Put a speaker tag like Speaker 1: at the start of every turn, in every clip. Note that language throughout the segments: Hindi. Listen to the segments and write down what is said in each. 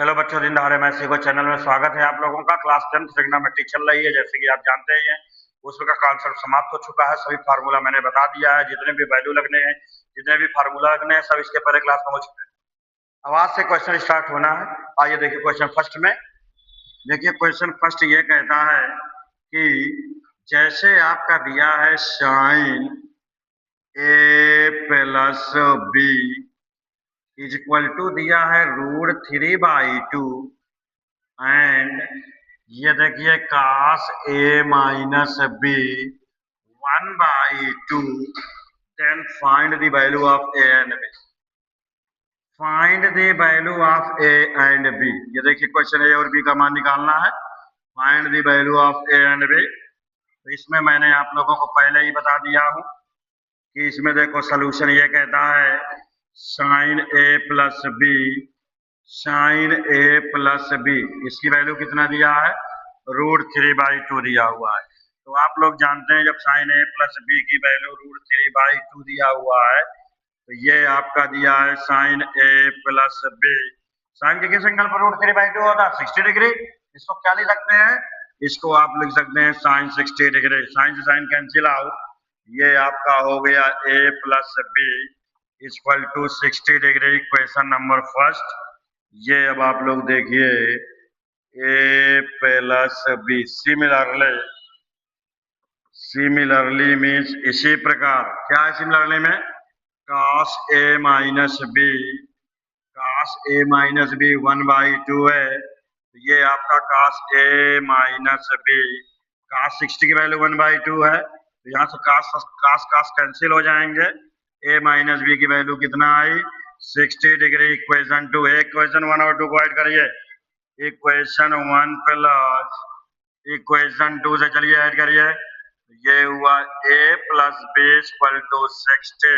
Speaker 1: हेलो बच्चों, दिन दहाड़े मैथ्स सीखो चैनल में स्वागत है आप लोगों का। क्लास 10 ट्रिग्नोमेट्री चल रही है, जैसे कि आप जानते ही हैं। उसमें का कॉन्सेप्ट समाप्त हो चुका है। सभी फार्मूला मैंने बता दिया है, जितने भी वैल्यू लगने हैं, जितने भी फार्मूला लगने हैं, सब इसके पहले क्लास में हो चुके हैं। अब आज से क्वेश्चन स्टार्ट होना है। आइए देखिए क्वेश्चन फर्स्ट में। देखिए क्वेश्चन फर्स्ट ये कहता है कि जैसे आपका दिया है sine A plus B is equal to दिया है √3/2 एंड ये देखिए cos a minus B 1/2, then find the value of a and b। Find the value of a and b। ये देखिए क्वेश्चन a और b का मान निकालना है। Find the value of a and b। तो इसमें मैंने आप लोगों को पहले ही बता दिया हूं कि इसमें देखो सोल्यूशन ये कहता है sine a plus B, sine A plus B, इसकी वैल्यू कितना दिया है, √3/2 दिया हुआ है। तो आप लोग जानते हैं जब साइन ए प्लस बी की वैल्यू √3/2 दिया हुआ है तो ये आपका दिया है sine A plus B. Sign के किस एंगल पर √3/2 होगा, 60 डिग्री। इसको क्या लिख सकते हैं, इसको आप लिख सकते हैं साइन 60 डिग्री। साइन से साइन कैंसिल आउट, ये आपका हो गया A plus B equal to 60 degree. Question number first. ये अब आप लोग देखिए A plus B similarly means इसी प्रकार। क्या है सिमिलरली में, cos a minus B, cos a minus B 1/2 है। तो ये आपका cos a minus B, cos 60 की वैल्यू 1/2 है, तो यहाँ से cos कैंसिल हो जाएंगे। a माइनस बी की वैल्यू कितना आई, 60 डिग्री। इक्वेशन 2, इक्वेशन 1 और 2 को ऐड करिए। इक्वेशन 1 प्लस इक्वेशन 2 से चलिए ऐड करिए। ये हुआ a plus B equal to 60,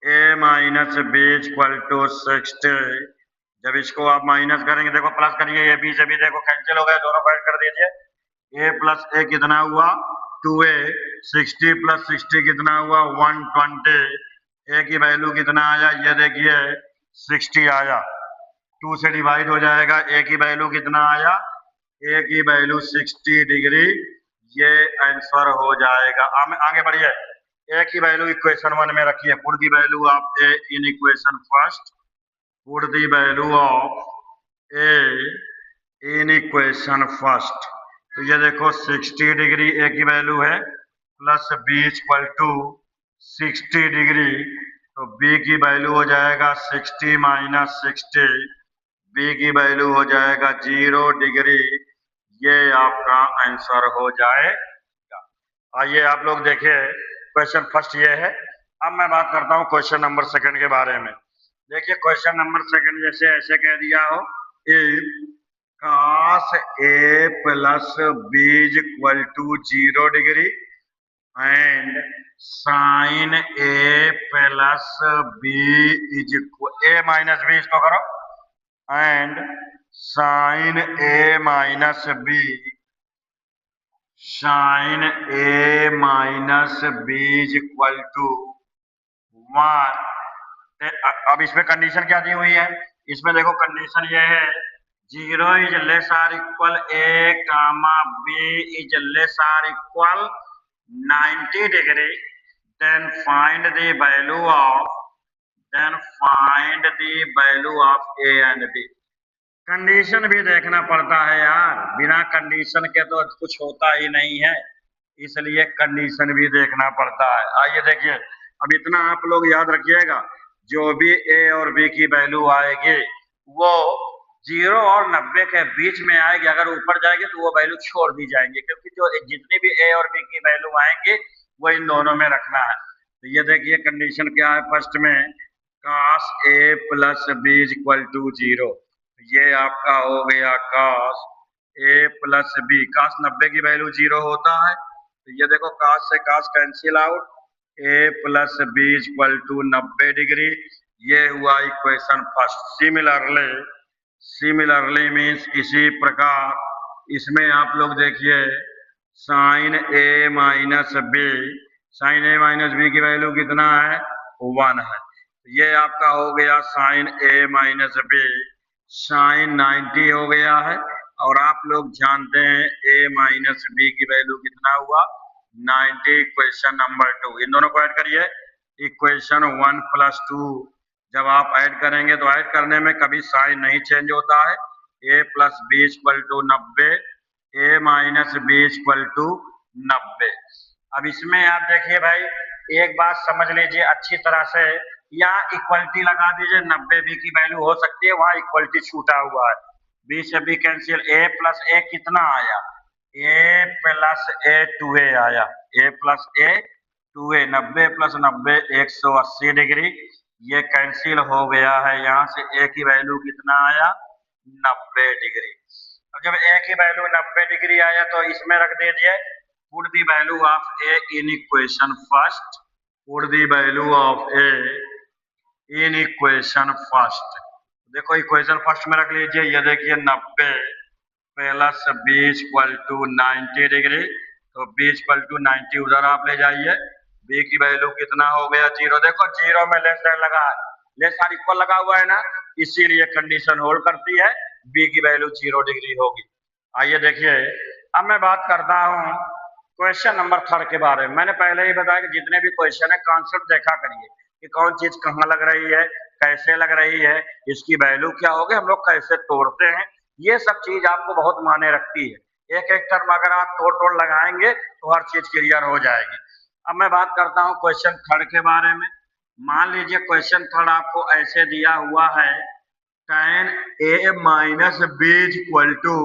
Speaker 1: a minus B equal to 60। जब इसको आप माइनस करेंगे, देखो प्लस करिए, ये बी से भी देखो कैंसिल हो गया, दोनों को ऐड कर दीजिए। a प्लस a कितना हुआ, 2a। 60 प्लस 60 कितना हुआ, 120। a की वैल्यू कितना आया, ये देखिए 60 आया। 2 से डिवाइड हो जाएगा, a की वैल्यू कितना आया, a की वैल्यू 60 डिग्री। ये आंसर हो जाएगा। आगे बढ़िए। a की वैल्यू इक्वेशन 1 में रखिए। Put the value of a in equation first. Put the value of a in equation first. तो ये देखो 60 डिग्री a की वैल्यू है, plus b equal to 60 degree. तो b की वैल्यू हो जाएगा 60 माइनस 60, b की वैल्यू हो जाएगा 0 डिग्री। ये आपका आंसर हो जाएगा। आइए आप लोग देखिए क्वेश्चन फर्स्ट ये है। अब मैं बात करता हूँ क्वेश्चन नंबर सेकंड के बारे में। देखिए क्वेश्चन नंबर सेकंड जैसे ऐसे कह दिया हो, if cos a plus b equal to 0 degree and sine a plus b is equal a minus B, इसको करो, and sine a minus B, sine a minus B equal to 1। अब इसमें कंडीशन क्या दी हुई है, इसमें देखो कंडीशन ये है 0 is less or equal a comma b is less or equal 90 degree. Then find the value of a and b। Condition भी देखना पड़ता है यार, बिना कंडीशन के तो कुछ होता ही नहीं है, इसलिए कंडीशन भी देखना पड़ता है। आइए देखिए, अब इतना आप लोग याद रखिएगा, जो भी a और b की वैल्यू आएगी वो 0 और 90 के बीच में आएगी। अगर ऊपर जाएगी तो वो वैल्यू छोड़ दी जाएंगी, क्योंकि जो जितनी भी a और b की वैल्यू आएंगी वो इन दोनों में रखना है। तो ये देखिए कंडीशन क्या है फर्स्ट में, cos a plus b equal to 0। ये आपका हो गया cos a plus b। cos 90 की वैल्यू 0 होता है, तो ये देखो cos से cos cancel out, a plus b equal to 90 degree. ये हुआ इक्वेशन फर्स्ट। सिमिलरली मीन्स इसी प्रकार। इसमें आप लोग देखिए sine a minus B, sine a minus B की वैल्यू कितना है, 1 है। ये आपका हो गया sine a minus B sine 90 हो गया है। और आप लोग जानते हैं a माइनस बी की वैल्यू कितना हुआ 90। इक्वेशन नंबर 2 इन दोनों को ऐड करिए। इक्वेशन 1 प्लस 2 जब आप ऐड करेंगे तो ऐड करने में कभी साइन नहीं चेंज होता है। a plus B equal to 90, a minus B equal to 90। अब इसमें आप देखिए भाई, एक बात समझ लीजिए अच्छी तरह से, यहाँ इक्वलिटी लगा दीजिए। 90 बी की वैल्यू हो सकती है, वहां इक्वलिटी छूटा हुआ है। बी से बी कैंसिल, ए प्लस ए कितना आया, ए प्लस ए 2a आया, ए प्लस ए 2a। 90 प्लस 90 180 डिग्री, ये कैंसिल हो गया है। यहाँ से ए की वैल्यू कितना आया 90 डिग्री। अब जब ए की वैल्यू 90 डिग्री आया तो इसमें रख दीजिए put the value of A in equation first. Put the value of A in equation first. देखो इक्वेशन फर्स्ट में रख लीजिए, ये देखिए 90 plus B equal to 90 degree, तो बी इक्वल टू 90 उधर आप ले जाइए। बी की वैल्यू कितना हो गया 0। देखो 0 में लेस देन लगा है, लेस और इक्वल लगा हुआ है ना, इसीलिए कंडीशन होल्ड करती है, बी की वैल्यू 0 डिग्री होगी। आइए देखिए, अब मैं बात करता हूँ क्वेश्चन नंबर 3 के बारे में। मैंने पहले ही बताया कि जितने भी क्वेश्चन है कॉन्सेप्ट देखा करिए कि कौन चीज कहाँ लग रही है, कैसे लग रही है, इसकी वैल्यू क्या होगी, हम लोग कैसे तोड़ते हैं, ये सब चीज आपको बहुत मायने रखती है। एक एक टर्म अगर आप तोड़ तोड़ लगाएंगे तो हर चीज क्लियर हो जाएगी। अब मैं बात करता हूँ क्वेश्चन 3 के बारे में। मान लीजिए क्वेश्चन 3 आपको ऐसे दिया हुआ है, tan a minus B equal to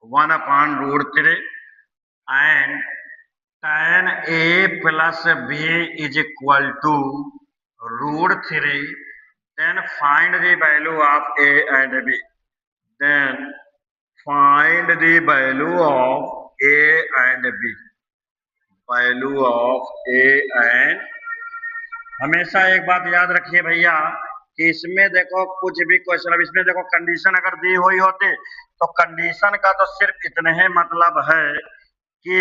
Speaker 1: 1/√3 and tan a plus b is equal to √3, then find the value of a and b. Then find the value of a and b. Value of a and, हमेशा एक बात याद रखिए भैया कि इसमें देखो कुछ भी क्वेश्चन, अब इसमें देखो कंडीशन अगर दी हुई होती तो कंडीशन का तो सिर्फ इतने ही मतलब है कि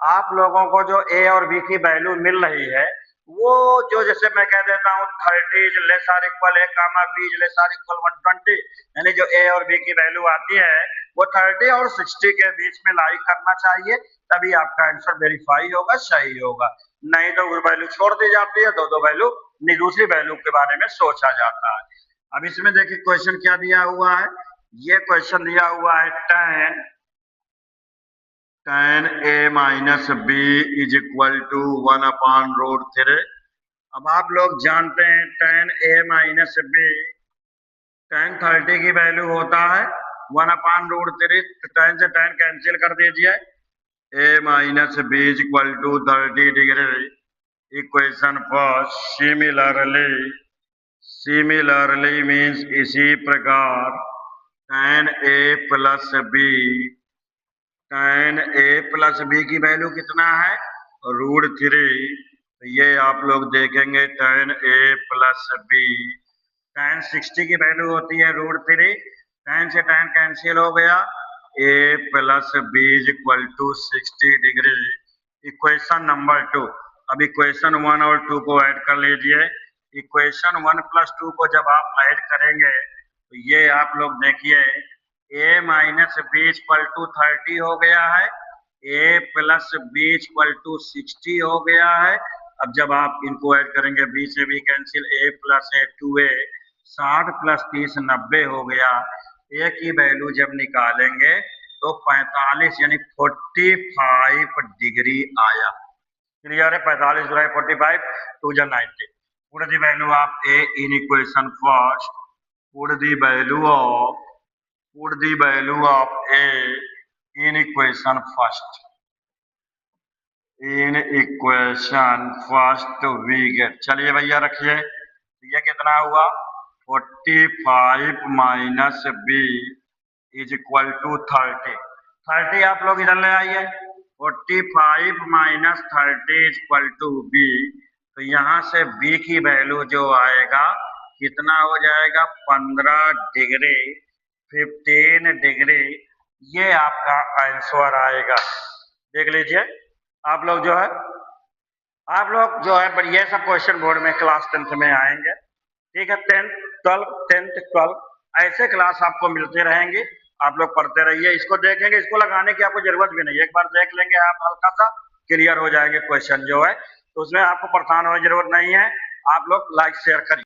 Speaker 1: आप लोगों को जो ए और बी की वैल्यू मिल रही है वो जो, जैसे मैं कह देता हूँ 30 less or equal a comma b less or equal 120, यानी जो ए और बी की वैल्यू आती है वो 30 और 60 के बीच में लाई करना चाहिए, तभी आपका आंसर वेरीफाई होगा, सही होगा। नहीं तो वो वैल्यू छोड़ दी जाती है, दो वैल्यू दूसरी वैल्यू के बारे में सोचा जाता है। अब इसमें देखिए क्वेश्चन क्या दिया हुआ है, ये क्वेश्चन दिया हुआ है tan a minus b is equal to 1/√3। अब आप लोग जानते हैं tan a minus b, tan 30 की वैल्यू होता है 1/√3, tan से tan कैंसिल कर दीजिए, a minus b is equal to 30 degree. Equation first, similarly means इसी प्रकार tan a plus b, tan a plus b की वैल्यू कितना है √3, तो ये आप लोग देखेंगे tan a plus b, tan 60 की वैल्यू होती है √3, tan से tan कैंसिल हो गया, a plus B is equal to 60 degree. Equation number 2, अब इक्वेशन 1 और 2 को ऐड कर लीजिए। इक्वेशन 1 प्लस 2 को जब आप ऐड करेंगे तो ये आप लोग देखिए a minus B equal to 30 हो गया है, a plus B equal to 60 हो गया है। अब जब आप इनको ऐड करेंगे b से b cancel, a plus a 2a, 60 plus 30 90 हो गया। a की वैल्यू जब निकालेंगे तो 45 यानी 45 डिग्री आया। क्लियर है, 45 × 45 2 × 90। Put the value of a in equation first, put the value of a in equation first, we get, चलिए भैया रखिए, ये कितना हुआ 45 minus b is equal to 30 आप लोग इधर ले आइए, 45 माइनस 30 इक्वल टू b, तो यहाँ से b की वैल्यू जो आएगा कितना हो जाएगा 15 डिग्री, 15 डिग्री, ये आपका आंसर आएगा। देख लीजिए आप लोग जो है ये सब क्वेश्चन बोर्ड में क्लास 10th में आएंगे, ठीक है, 10th 12 10th 12 ऐसे क्लास आपको मिलते रहेंगे, आप लोग पढ़ते रहिए, इसको देखेंगे, इसको लगाने की आपको जरूरत भी नहीं है, एक बार देख लेंगे आप, हल्का सा क्लियर हो जाएंगे क्वेश्चन जो है, तो उसमें आपको परेशान होने की जरूरत नहीं है। आप लोग लाइक शेयर करिए।